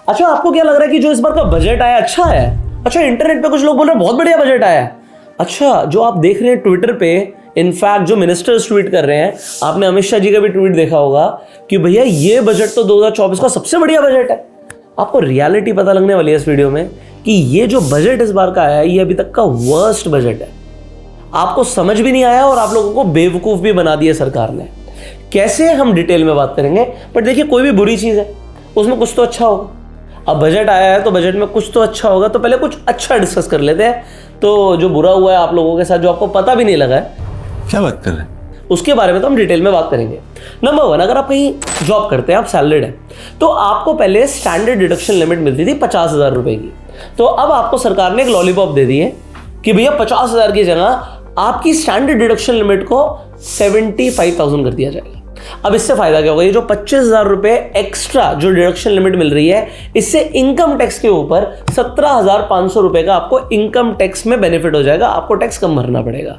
अच्छा, आपको क्या लग रहा है कि जो इस बार का बजट आया अच्छा है? अच्छा, इंटरनेट पे कुछ लोग बोल रहे हैं बहुत बढ़िया बजट आया है। अच्छा, जो आप देख रहे हैं ट्विटर पे, इनफैक्ट जो मिनिस्टर्स ट्वीट कर रहे हैं, आपने अमित शाह जी का भी ट्वीट देखा होगा कि भैया ये बजट तो 2024 का सबसे बढ़िया बजट है। आपको रियलिटी पता लगने वाली है इस वीडियो में कि ये जो बजट इस बार का आया है ये अभी तक का वर्स्ट बजट है। आपको समझ भी नहीं आया और आप लोगों को बेवकूफ भी बना दिया सरकार ने। कैसे, हम डिटेल में बात करेंगे। बट देखिए, कोई भी बुरी चीज है उसमें कुछ तो अच्छा होगा। अब बजट आया है तो बजट में कुछ तो अच्छा होगा, तो पहले कुछ अच्छा डिस्कस कर लेते हैं। तो जो बुरा हुआ है आप लोगों के साथ, जो आपको पता भी नहीं लगा है, क्या बात कर रहे हैं, उसके बारे में तो हम डिटेल में बात करेंगे। नंबर 1, अगर आप कहीं जॉब करते हैं, आप सैलरीड हैं, तो आपको पहले स्टैंडर्ड डिडक्शन लिमिट मिलती थी 50,000 रुपए की। तो अब आपको सरकार ने एक लॉलीपॉप दे दी है कि भैया 50,000 की जगह आपकी स्टैंडर्ड डिडक्शन लिमिट को 75,000 कर दिया जाएगा। अब इससे फायदा क्या होगा? ये जो 25,000 रुपए एक्स्ट्रा जो डिडक्शन लिमिट मिल रही है, इससे इनकम टैक्स के ऊपर 17,500 रुपए का आपको इनकम टैक्स में बेनिफिट हो जाएगा। आपको टैक्स कम भरना पड़ेगा।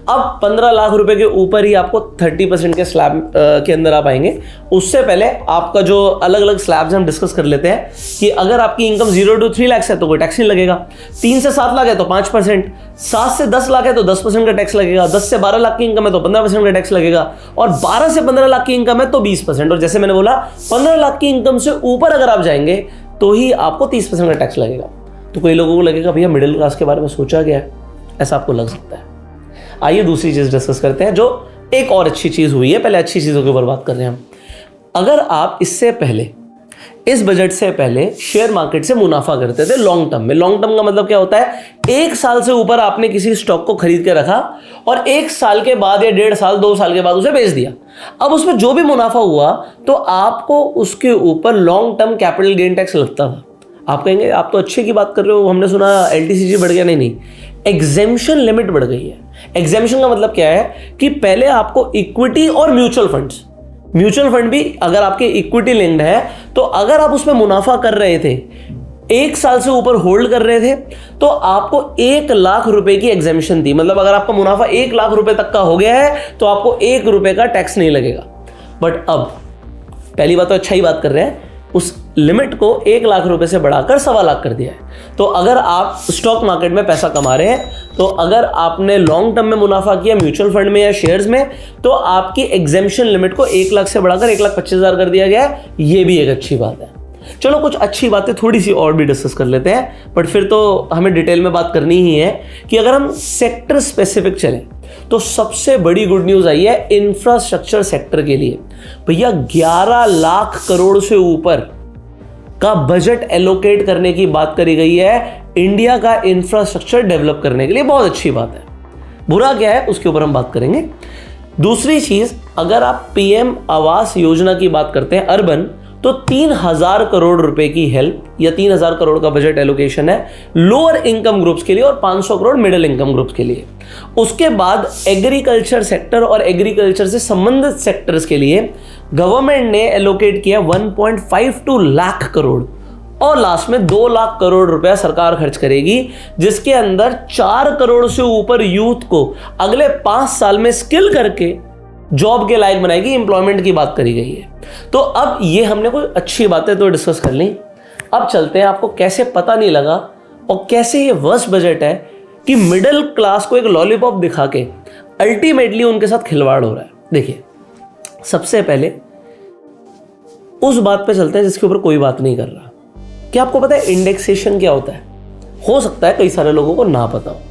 अब 15 लाख रुपए के ऊपर ही आपको 30% के स्लैब के अंदर आप आएंगे। उससे पहले आपका जो अलग अलग स्लैब्स हम डिस्कस कर लेते हैं कि अगर आपकी इनकम 0 to 3 लाख है तो कोई टैक्स नहीं लगेगा, 3 से 7 लाख है तो 5%, 7 से 10 लाख है तो 10% का टैक्स लगेगा, 10 से 12 लाख की इनकम है तो 15% का टैक्स लगेगा, और 12 से 15 लाख की इनकम है तो 20%। और जैसे मैंने बोला, 15 लाख की इनकम से ऊपर अगर आप जाएंगे तो ही आपको 30% का टैक्स लगेगा। तो कई लोगों को लगेगा भैया मिडिल क्लास के बारे में सोचा गया है, ऐसा आपको लग सकता है। आइए दूसरी चीज डिस्कस करते हैं, जो एक और अच्छी चीज हुई है। पहले अच्छी चीजों के ऊपर बात कर रहे हैं हम। अगर आप इससे पहले, इस बजट से पहले शेयर मार्केट से मुनाफा करते थे लॉन्ग टर्म में, लॉन्ग टर्म का मतलब क्या होता है? 1 साल से ऊपर आपने किसी स्टॉक को खरीद के रखा और 1 साल के बाद या 1.5 साल 2 साल के बाद उसे बेच दिया। अब उसमें जो भी मुनाफा हुआ तो आपको उसके ऊपर long term capital gain tax लगता था। आप कहेंगे आप तो अच्छे की बात कर रहे हो, हमने सुना LTCG बढ़ गया। नहीं, एग्जेम्पशन लिमिट बढ़ गई है। एग्जेम्पशन का मतलब क्या है कि पहले आपको इक्विटी और म्यूचुअल फंड भी अगर आपके इक्विटी लिंक्ड है, तो अगर आप उसमें मुनाफा कर रहे थे, 1 साल से ऊपर होल्ड कर रहे थे, तो आपको 1 लाख रुपए की एग्जेम्पशन थी। मतलब अगर आपका मुनाफा 1 लाख रुपए तक का हो गया है तो आपको 1 रुपए का टैक्स नहीं लगेगा। बट अब पहली बात तो अच्छा ही बात कर रहे हैं, उस लिमिट को 1 लाख रुपए से बढ़ाकर 1.25 लाख कर दिया है। तो अगर आप स्टॉक मार्केट में पैसा कमा रहे हैं, तो अगर आपने लॉन्ग टर्म में मुनाफा किया म्यूचुअल फंड में या शेयर्स में, तो आपकी एग्जेम्पशन लिमिट को 1 लाख से बढ़ाकर 1,25,000 कर दिया गया है। ये भी एक अच्छी बात है। चलो कुछ अच्छी बातें थोड़ी सी और भी डिस्कस कर लेते हैं, बट फिर तो हमें डिटेल में बात करनी ही है कि अगर हम सेक्टर स्पेसिफिक चलें तो सबसे बड़ी गुड न्यूज आई है इंफ्रास्ट्रक्चर सेक्टर के लिए। भैया 11 लाख करोड़ से ऊपर का बजट एलोकेट करने की बात करी गई है इंडिया का इंफ्रास्ट्रक्चर डेवलप करने के लिए। बहुत अच्छी बात है। बुरा क्या है उसके ऊपर हम बात करेंगे। दूसरी चीज, अगर आप PM आवास योजना की बात करते हैं अर्बन, तो 3,000 करोड़ रुपए की हेल्प या 3,000 करोड़ का बजट एलोकेशन है लोअर इनकम ग्रुप्स के लिए और 500 करोड़ मिडिल इनकम ग्रुप्स के लिए। उसके बाद एग्रीकल्चर सेक्टर और एग्रीकल्चर से संबंधित सेक्टर्स के लिए गवर्नमेंट ने एलोकेट किया 1.52 लाख करोड़, और लास्ट में 2 लाख करोड़ रुपया सरकार खर्च करेगी, जिसके अंदर 4 करोड़ से ऊपर यूथ को अगले 5 साल में स्किल करके जॉब के लायक बनाएगी। एम्प्लॉयमेंट की बात करी गई है। तो अब ये हमने कोई अच्छी बातें तो डिस्कस कर ली। अब चलते हैं आपको कैसे पता नहीं लगा और कैसे ये वर्स्ट बजट है कि मिडिल क्लास को एक लॉलीपॉप दिखा के अल्टीमेटली उनके साथ खिलवाड़ हो रहा है। देखिए, सबसे पहले उस बात पे चलते हैं जिसके ऊपर कोई बात नहीं कर रहा। क्या आपको पता है इंडेक्सेशन क्या होता है? हो सकता है कई सारे लोगों को ना पता हो।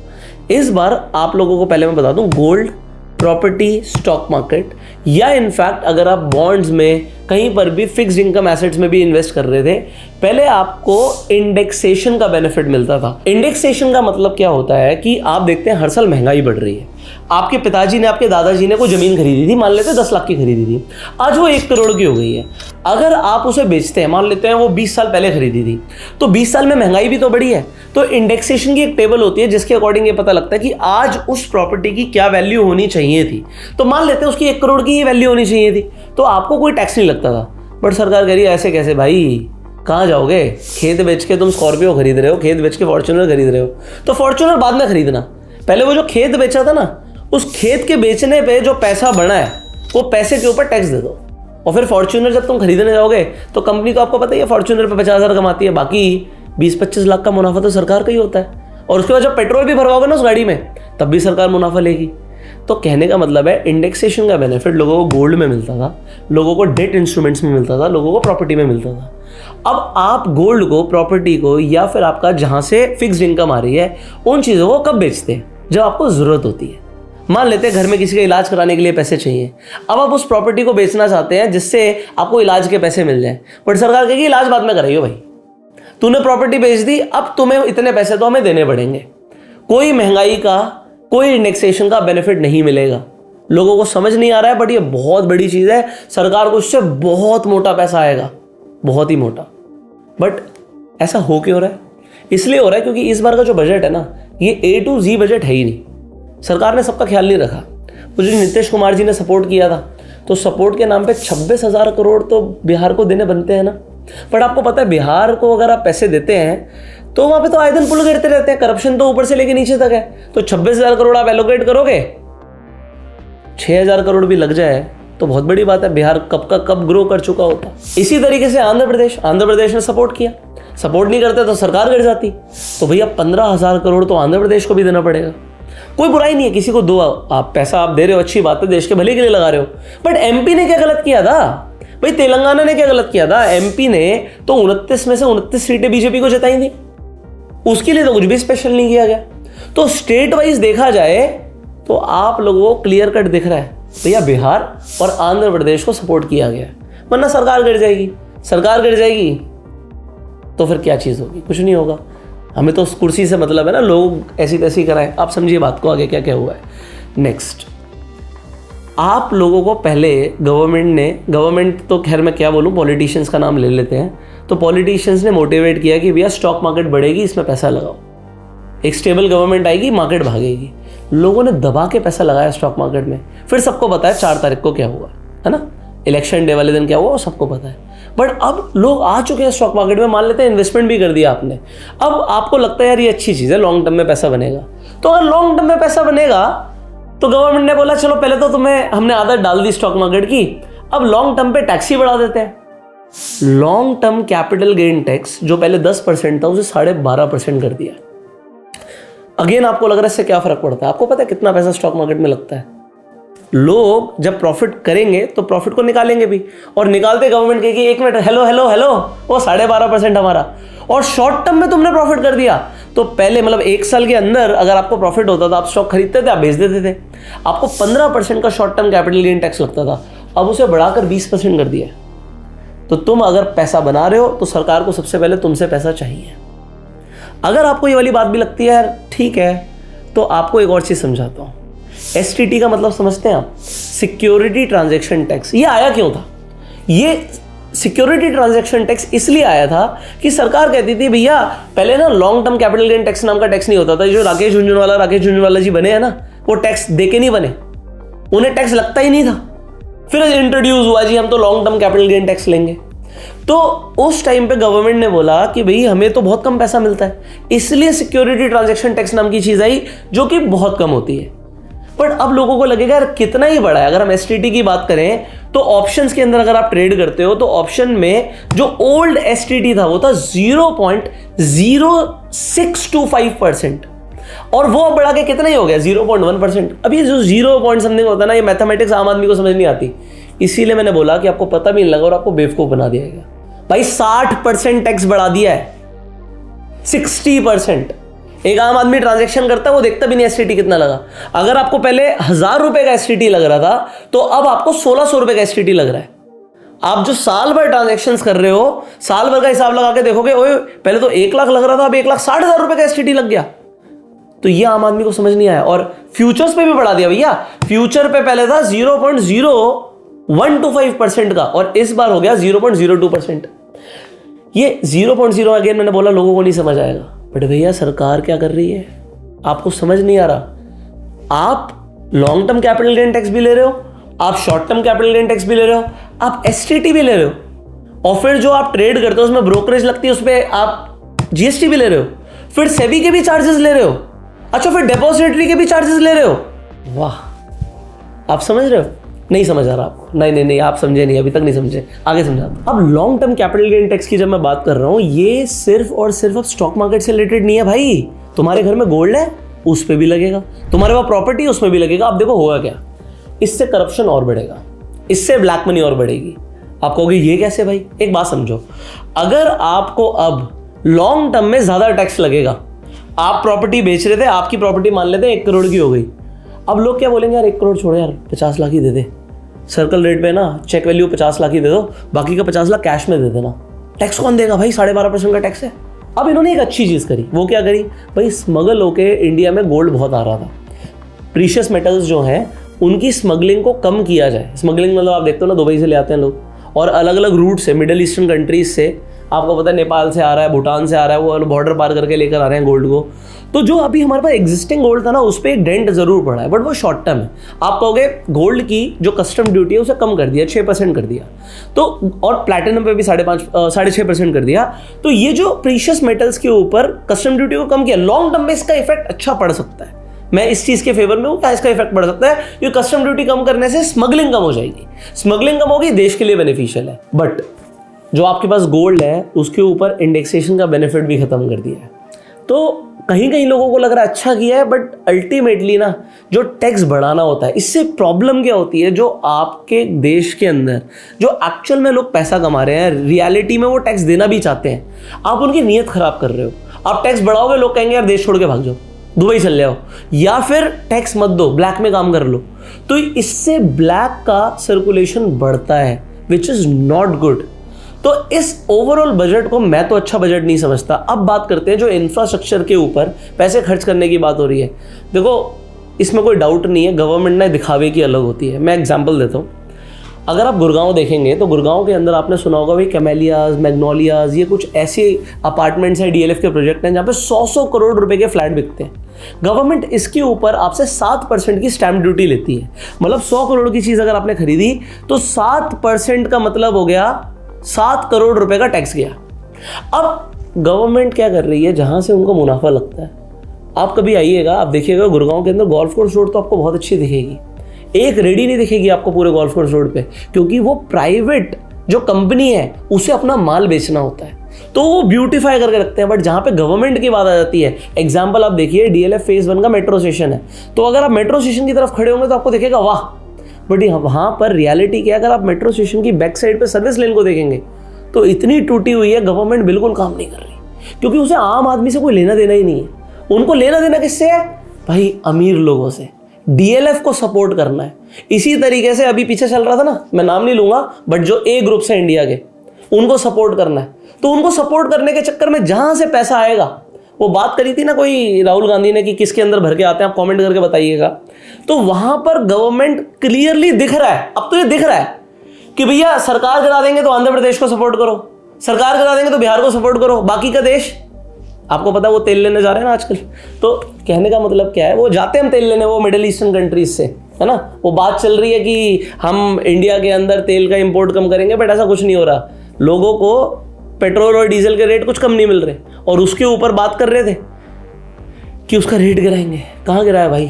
इस बार आप लोगों को पहले मैं बता दूं, गोल्ड, प्रॉपर्टी, स्टॉक मार्केट, या इनफैक्ट अगर आप बॉन्ड्स में कहीं पर भी फिक्स्ड इनकम एसेट्स में भी इन्वेस्ट कर रहे थे, पहले आपको इंडेक्सेशन का बेनिफिट मिलता था। इंडेक्सेशन का मतलब क्या होता है कि आप देखते हैं हर साल महंगाई बढ़ रही है। आपके पिताजी ने, आपके दादाजी ने कोई जमीन खरीदी थी, मान लेते हैं 10 लाख की खरीदी थी, आज वो 1 करोड़ की हो गई है। अगर आप उसे बेचते हैं, मान लेते हैं वो 20 साल पहले खरीदी थी, तो 20 साल में महंगाई भी तो बढ़ी है। तो इंडेक्सेशन की एक टेबल होती है जिसके अकॉर्डिंग ये पता लगता है कि आज उस प्रॉपर्टी की क्या वैल्यू होनी चाहिए थी। तो मान लेते हैं उसकी 1 करोड़ की ही वैल्यू होनी चाहिए थी, तो आपको कोई टैक्स नहीं लगता था। बट सरकार कह रही है ऐसे कैसे भाई, कहाँ जाओगे? खेत बेच के तुम स्कॉर्पियो खरीद रहे हो, खेत बेच के फॉर्च्यूनर खरीद रहे हो, तो फॉर्च्यूनर बाद में खरीदना। पहले वो जो खेत बेचा था ना, उस खेत के बेचने पे जो पैसा बना है वो पैसे के ऊपर टैक्स दे दो। और फिर फॉर्च्यूनर जब तुम खरीदने जाओगे तो कंपनी तो आपको पता ही है फॉर्च्यूनर पे 50,000 कमाती है, बाकी 20-25 लाख का मुनाफा तो सरकार का ही होता है। और उसके बाद जब पेट्रोल भी भरवाओगे ना उस गाड़ी में तब भी सरकार मुनाफा लेगी। तो कहने का मतलब है इंडेक्सेशन का बेनिफिट लोगों को गोल्ड में मिलता था, लोगों को डेट इंस्ट्रूमेंट्स में मिलता था, लोगों को प्रॉपर्टी में मिलता था। अब आप गोल्ड को, प्रॉपर्टी को, या फिर आपका जहां से फिक्स्ड इनकम आ रही है उन चीज़ों को कब बेचते हैं? जब आपको ज़रूरत होती है। मान लेते हैं घर में किसी का इलाज कराने के लिए पैसे चाहिए, अब आप उस प्रॉपर्टी को बेचना चाहते हैं जिससे आपको इलाज के पैसे मिल जाए, बट सरकार कहेगी इलाज बाद में कराइयो भाई, तूने प्रॉपर्टी बेच दी, अब तुम्हें इतने पैसे तो हमें देने पड़ेंगे। कोई महंगाई का, कोई इंडेक्सेशन का बेनिफिट नहीं मिलेगा। लोगों को समझ नहीं आ रहा है, बट ये बहुत बड़ी चीज़ है। सरकार को इससे बहुत मोटा पैसा आएगा, बहुत ही मोटा। बट ऐसा हो क्यों रहा है? इसलिए हो रहा है क्योंकि इस बार का जो बजट है ना, ये A to Z बजट है ही नहीं। सरकार ने सबका ख्याल नहीं रखा। मुझे नीतीश कुमार जी ने सपोर्ट किया था, तो सपोर्ट के नाम पे 26,000 करोड़ तो बिहार को देने बनते हैं ना। बट आपको पता है बिहार को अगर आप पैसे देते हैं तो वहाँ पे तो आए दिन पुल गिरते रहते हैं, करप्शन तो ऊपर से लेके नीचे तक है। तो 26,000 करोड़ आप एलोकेट करोगे, 6,000 करोड़ भी लग जाए तो बहुत बड़ी बात है। बिहार कब का कब ग्रो कर चुका होता। इसी तरीके से आंध्र प्रदेश ने सपोर्ट किया, सपोर्ट नहीं करते तो सरकार गिर जाती। तो भैया 15,000 करोड़ तो आंध्र प्रदेश को भी देना पड़ेगा। कोई बुराई नहीं है, किसी को दो, आप पैसा आप दे रहे हो, अच्छी बात है, देश के भले के लिए लगा रहे हो। बट एमपी ने क्या गलत किया था भाई? तेलंगाना ने क्या गलत किया था? एमपी ने तो 29 में से 29 सीटें बीजेपी को जिताई थी, उसके लिए तो कुछ भी स्पेशल नहीं किया गया। तो स्टेट वाइज देखा जाए तो आप लोगों को क्लियर कट दिख रहा है भैया बिहार और आंध्र प्रदेश को सपोर्ट किया गया, वरना सरकार गिर जाएगी। सरकार गिर जाएगी तो फिर क्या चीज़ होगी? कुछ नहीं होगा। हमें तो उस कुर्सी से मतलब है ना, लोग ऐसी तैसी कराएं। आप समझिए बात को, आगे क्या क्या हुआ है। नेक्स्ट, आप लोगों को पहले गवर्नमेंट तो खैर मैं क्या बोलूँ, पॉलिटिशियंस का नाम ले लेते हैं, तो पॉलिटिशियंस ने मोटिवेट किया कि भैया स्टॉक मार्केट बढ़ेगी, इसमें पैसा लगाओ, एक स्टेबल गवर्नमेंट आएगी, मार्केट भागेगी। लोगों ने दबा के पैसा लगाया स्टॉक मार्केट में। फिर सबको पता है 4 तारीख को क्या हुआ है ना, इलेक्शन डे वाले दिन क्या हुआ वो सबको पता है। बट अब लोग आ चुके हैं स्टॉक मार्केट में, मान लेते हैं इन्वेस्टमेंट भी कर दिया आपने। अब आपको लगता है यार ये अच्छी चीज़ है, लॉन्ग टर्म में पैसा बनेगा। तो अगर लॉन्ग टर्म में पैसा बनेगा तो गवर्नमेंट ने बोला चलो पहले तो तुम्हें हमने आदत डाल दी स्टॉक मार्केट की, अब लॉन्ग टर्म पे टैक्स ही बढ़ा देते हैं। Long term capital gain tax जो पहले 10% था उसे 12.5% कर दिया। अगेन आपको लग रहा है इससे क्या फर्क पड़ता है? आपको पता है कितना पैसा स्टॉक मार्केट में लगता है? लोग जब प्रॉफिट करेंगे तो प्रॉफिट को निकालेंगे भी, और निकालते गवर्नमेंट कहेगी 1 मिनट, हेलो हेलो हेलो, वो 12.5% हमारा। और शॉर्ट टर्म में तुमने प्रॉफिट कर दिया तो पहले मतलब 1 साल के अंदर अगर आपको प्रॉफिट होता था, आप स्टॉक खरीदते थे, आप बेच देते थे, आपको 15% का short term capital gain tax लगता था, अब उसे बढ़ाकर 20% कर दिया। तो तुम अगर पैसा बना रहे हो तो सरकार को सबसे पहले तुमसे पैसा चाहिए। अगर आपको ये वाली बात भी लगती है यार ठीक है, तो आपको एक और चीज़ समझाता हूँ। STT का मतलब समझते हैं आप? Security transaction tax. ये आया क्यों था? ये सिक्योरिटी ट्रांजैक्शन टैक्स इसलिए आया था कि सरकार कहती थी भैया पहले ना long term capital gain tax नाम का टैक्स नहीं होता था। जो राकेश झुंझुनवाला जी बने हैं ना, वो टैक्स देके नहीं बने, उन्हें टैक्स लगता ही नहीं था। फिर इंट्रोड्यूस हुआ जी हम तो long term capital gain tax लेंगे। तो उस टाइम पे गवर्नमेंट ने बोला कि भाई हमें तो बहुत कम पैसा मिलता है, इसलिए सिक्योरिटी ट्रांजैक्शन टैक्स नाम की चीज आई जो कि बहुत कम होती है। बट अब लोगों को लगेगा यार कितना ही बड़ा है। अगर हम STT की बात करें तो ऑप्शंस के अंदर अगर आप ट्रेड करते हो तो ऑप्शन में जो ओल्ड STT था वो था 0.0625%, और वो बढ़ा के कितना ही हो गया 0.1%। अब ये जो 0 पॉइंट समथिंग होता है ना, ये मैथमेटिक्स आम आदमी को समझ नहीं आती, इसीलिए मैंने बोला कि आपको पता भी नहीं लगा और आपको बेवकूफ बना दिया गया। भाई 60% टैक्स बढ़ा दिया है, 60%। एक आम आदमी ट्रांजैक्शन करता है वो देखता भी नहीं STT कितना लगा। अगर आपको पहले 1,000 रुपए का STT लग रहा था तो अब आपको 1,600 रुपए का STT लग रहा है। आप जो साल भर ट्रांजैक्शंस कर रहे हो, साल भर का हिसाब लगा के देखोगे, ओए पहले तो 1 लाख लग रहा था, अब 1,60,000 रुपए का STT लग गया। तो ये आम आदमी को समझ नहीं आया। और फ्यूचर्स पे भी बढ़ा दिया भैया। फ्यूचर पे पहले था 0.0125% का, और इस बार हो गया 0.02%। ये 0.0 अगेन मैंने बोला लोगों को नहीं समझ आएगा, बट भैया सरकार क्या कर रही है आपको समझ नहीं आ रहा। आप long term capital gain tax भी ले रहे हो, आप short term capital gain tax भी ले रहे हो, आप STT भी ले रहे हो, और फिर जो आप ट्रेड करते हो उसमें ब्रोकरेज लगती है, उस पर आप GST भी ले रहे हो, फिर सेबी के भी चार्जेस ले रहे हो, अच्छा फिर डिपॉजिटरी के भी चार्जेस ले रहे हो। वाह, आप समझ रहे हो? नहीं समझ आ रहा आपको? नहीं, आप समझे नहीं, अभी तक नहीं समझे, आगे समझाता हूं। अब long term capital gain tax की जब मैं बात कर रहा हूं, ये सिर्फ और सिर्फ अब स्टॉक मार्केट से रिलेटेड नहीं है भाई। तुम्हारे घर में गोल्ड है, उस पर भी लगेगा, तुम्हारे पास प्रॉपर्टी उसमें भी लगेगा। अब देखो होगा क्या, इससे करप्शन और बढ़ेगा, इससे ब्लैक मनी और बढ़ेगी। आप कहोगे ये कैसे भाई? एक बात समझो, अगर आपको अब लॉन्ग टर्म में ज्यादा टैक्स लगेगा, आप प्रॉपर्टी बेच रहे थे, आपकी प्रॉपर्टी मान लेते हैं 1 करोड़ की हो गई, अब लोग क्या बोलेंगे, यार 1 करोड़ छोड़ो यार, 50 लाख ही दे दे, सर्कल रेट पे ना चेक वैल्यू 50 लाख ही दे दो, बाकी का 50 लाख कैश में दे देना। टैक्स कौन देगा भाई? 12.5% का टैक्स है। अब इन्होंने एक अच्छी चीज करी, वो क्या करी भाई, स्मगल होके इंडिया में गोल्ड बहुत आ रहा था, प्रीशियस मेटल्स जो हैं उनकी स्मगलिंग को कम किया जाए। स्मगलिंग मतलब आप देखते हो ना, दुबई से ले आते हैं लोग, और अलग अलग रूट से, मिडिल ईस्टर्न कंट्रीज से, आपको पता है नेपाल से आ रहा है, भूटान से आ रहा है, वो बॉर्डर पार करके लेकर आ रहे हैं गोल्ड को। तो जो अभी हमारे पास एग्जिस्टिंग गोल्ड था ना, उस पर एक डेंट जरूर पड़ा है, बट वो शॉर्ट टर्म है। आप कहोगे गोल्ड की जो कस्टम ड्यूटी है उसे कम कर दिया, 6% कर दिया, तो और प्लैटिनम पे भी 6.5% कर दिया। तो ये जो प्रीशियस मेटल्स के ऊपर कस्टम ड्यूटी को कम किया, लॉन्ग टर्म में इसका इफेक्ट अच्छा पड़ सकता है। मैं इस चीज के फेवर में हूं, क्या इसका इफेक्ट पड़ सकता है, क्योंकि कस्टम ड्यूटी कम करने से स्मगलिंग कम हो जाएगी, स्मगलिंग कम होगी, देश के लिए बेनिफिशियल है। बट जो आपके पास गोल्ड है उसके ऊपर इंडेक्सेशन का बेनिफिट भी खत्म कर दिया है। तो कहीं कहीं लोगों को लग रहा है अच्छा किया है, बट अल्टीमेटली ना जो टैक्स बढ़ाना होता है, इससे प्रॉब्लम क्या होती है, जो आपके देश के अंदर जो एक्चुअल में लोग पैसा कमा रहे हैं, रियलिटी में वो टैक्स देना भी चाहते हैं, आप उनकी नीयत खराब कर रहे हो। आप टैक्स बढ़ाओगे, लोग कहेंगे यार देश छोड़ के भाग जाओ, दुबई चल जाओ, या फिर टैक्स मत दो, ब्लैक में काम कर लो। तो इससे ब्लैक का सर्कुलेशन बढ़ता है, विच इज नॉट गुड। तो इस ओवरऑल बजट को मैं तो अच्छा बजट नहीं समझता। अब बात करते हैं जो इंफ्रास्ट्रक्चर के ऊपर पैसे खर्च करने की बात हो रही है। देखो इसमें कोई डाउट नहीं है, गवर्नमेंट ने दिखावे की अलग होती है। मैं एग्जांपल देता हूँ, अगर आप गुड़गांव देखेंगे तो गुड़गांव के अंदर आपने सुना होगा भाई कैमेलियाज, मैग्नोलियाज, ये कुछ ऐसे अपार्टमेंट्स हैं, डीएलएफ के प्रोजेक्ट हैं जहाँ पे 100 करोड़ रुपए के फ्लैट बिकते हैं। गवर्नमेंट इसके ऊपर आपसे 7% की स्टैंप ड्यूटी लेती है। मतलब 100 करोड़ की चीज़ अगर आपने खरीदी तो 7% का मतलब हो गया 7 करोड़ रुपए का टैक्स गया। अब गवर्नमेंट क्या कर रही है, जहां से उनको मुनाफा लगता है, आप कभी आइएगा, आप देखिएगा गुड़गांव के अंदर गोल्फ कोर्स रोड तो आपको बहुत अच्छी दिखेगी, एक रेडी नहीं दिखेगी आपको पूरे गोल्फ कोर्स रोड पे, क्योंकि वो प्राइवेट जो कंपनी है उसे अपना माल बेचना होता है, तो वो ब्यूटीफाई करके रखते हैं। बट जहां पे गवर्नमेंट की बात आ जाती है, एग्जांपल आप देखिए डीएलएफ फेज 1 का मेट्रो स्टेशन है, तो अगर आप मेट्रो स्टेशन की तरफ खड़े होंगे तो आपको दिखेगा वाह, बट वहां पर रियलिटी क्या है, अगर आप मेट्रो स्टेशन की बैक साइड पे सर्विस लेन को देखेंगे तो इतनी टूटी हुई है, गवर्नमेंट बिल्कुल काम नहीं कर रही, क्योंकि उसे आम आदमी से कोई लेना देना ही नहीं है। उनको लेना देना किससे है भाई? अमीर लोगों से। डीएलएफ को सपोर्ट करना है। इसी तरीके से अभी पीछे चल रहा था ना, मैं नाम नहीं लूंगा, बट जो ए ग्रुप से इंडिया के, उनको सपोर्ट करना है। तो उनको सपोर्ट करने के चक्कर में जहां से पैसा आएगा, वो बात करी थी ना कोई राहुल गांधी ने कि किसके अंदर भर के आते हैं, आप कमेंट करके बताइएगा। तो वहां पर गवर्नमेंट क्लियरली दिख रहा है, अब तो ये दिख रहा है कि भैया सरकार गिरा देंगे तो आंध्र प्रदेश को सपोर्ट करो, सरकार गिरा देंगे तो बिहार को सपोर्ट करो, बाकी का देश आपको पता है वो तेल लेने जा रहे हैं ना आजकल। तो कहने का मतलब क्या है, वो जाते हैं तेल लेने, वो मिडिल ईस्टर्न कंट्रीज से, है ना। वो बात चल रही है कि हम इंडिया के अंदर तेल का इंपोर्ट कम करेंगे, बट ऐसा कुछ नहीं हो रहा। लोगों को पेट्रोल और डीजल के रेट कुछ कम नहीं मिल रहे, और उसके ऊपर बात कर रहे थे कि उसका रेट गिराएंगे। कहाँ गिराया भाई?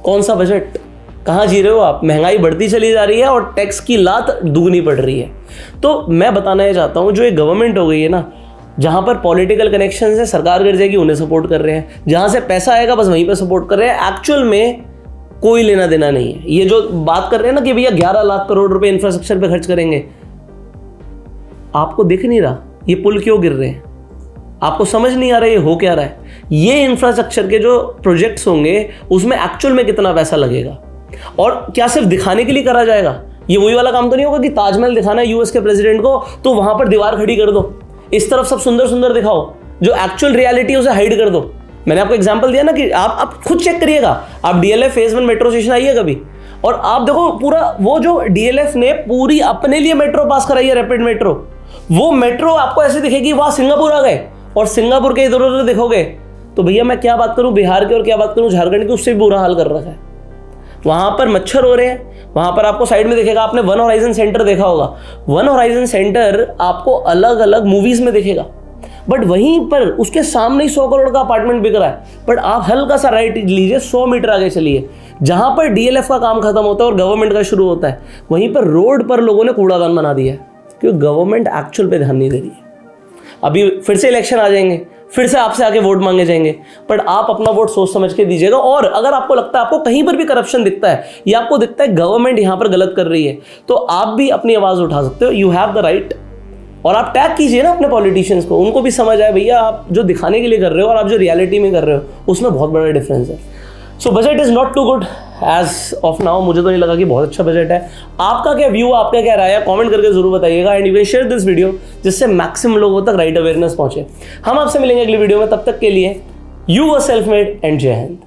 कौन सा बजट? कहाँ जी रहे हो आप? महंगाई बढ़ती चली जा रही है और टैक्स की लात दुगनी पड़ रही है। तो मैं बताना ये चाहता हूँ, जो ये गवर्नमेंट हो गई है ना, जहाँ पर पॉलिटिकल कनेक्शन है, सरकार गिर जाएगी उन्हें सपोर्ट कर रहे हैं, जहाँ से पैसा आएगा बस वहीं पर सपोर्ट कर रहे हैं। एक्चुअल में कोई लेना देना नहीं है। ये जो बात कर रहे हैं ना कि भैया 11 लाख करोड़ रुपए इंफ्रास्ट्रक्चर पे खर्च करेंगे, आपको दिख नहीं रहा ये पुल क्यों गिर रहे हैं? आपको समझ नहीं आ रहा ये हो क्या रहा है? ये इंफ्रास्ट्रक्चर के जो प्रोजेक्ट्स होंगे उसमें एक्चुअल में कितना पैसा लगेगा, और क्या सिर्फ दिखाने के लिए करा जाएगा? ये वही वाला काम तो नहीं होगा कि ताजमहल दिखाना है यूएस के प्रेसिडेंट को तो वहां पर दीवार खड़ी कर दो, इस तरफ सब सुंदर सुंदर दिखाओ, जो एक्चुअल रियलिटी उसे हाइड कर दो। मैंने आपको एग्जांपल दिया ना कि आप खुद चेक करिएगा, आप डीएलएफ फेज 1 मेट्रो स्टेशन आइए कभी, और आप देखो पूरा वो जो डीएलएफ ने पूरी अपने लिए मेट्रो पास कराई है, रैपिड मेट्रो, वो मेट्रो आपको ऐसे दिखेगी वहां सिंगापुर आ गए, और सिंगापुर के इधर उधर देखोगे तो भैया मैं क्या बात करूं बिहार के और क्या बात करूं झारखंड के, उससे भी बुरा हाल कर रखा है। वहां पर मच्छर हो रहे हैं, वहां पर आपको साइड में दिखेगा, आपने वन होराइजन सेंटर देखा होगा, वन होराइजन सेंटर आपको अलग अलग मूवीज में दिखेगा। बट वहीं पर उसके सामने ही 100 करोड़ का अपार्टमेंट बिक रहा है। बट आप हल्का सा राइट लीजिए, 100 मीटर आगे चलिए, जहां पर डीएलएफ का काम खत्म होता है और गवर्नमेंट का शुरू होता है, वहीं पर रोड पर लोगों ने कूड़ादान बना दिया है, क्योंकि गवर्नमेंट एक्चुअल पे ध्यान नहीं दे रही है। अभी फिर से इलेक्शन आ जाएंगे, फिर से आपसे आके वोट मांगे जाएंगे, बट आप अपना वोट सोच समझ के दीजिएगा। और अगर आपको लगता है, आपको कहीं पर भी करप्शन दिखता है या आपको दिखता है गवर्नमेंट यहां पर गलत कर रही है, तो आप भी अपनी आवाज उठा सकते हो। You have the right. और आप टैग कीजिए ना अपने पॉलिटिशियंस को, उनको भी समझ आए भैया आप जो दिखाने के लिए कर रहे हो और आप जो रियलिटी में कर रहे हो उसमें बहुत बड़ा डिफरेंस है। So budget is not too good as of now. मुझे तो नहीं लगा कि बहुत अच्छा बजट है। आपका क्या व्यू, आपका क्या राय है, कमेंट करके जरूर बताइएगा। And you can share this video जिससे मैक्सिमम लोगों तक राइट अवेयरनेस पहुंचे। हम आपसे मिलेंगे अगली वीडियो में, तब तक के लिए you were self made and जय हिंद।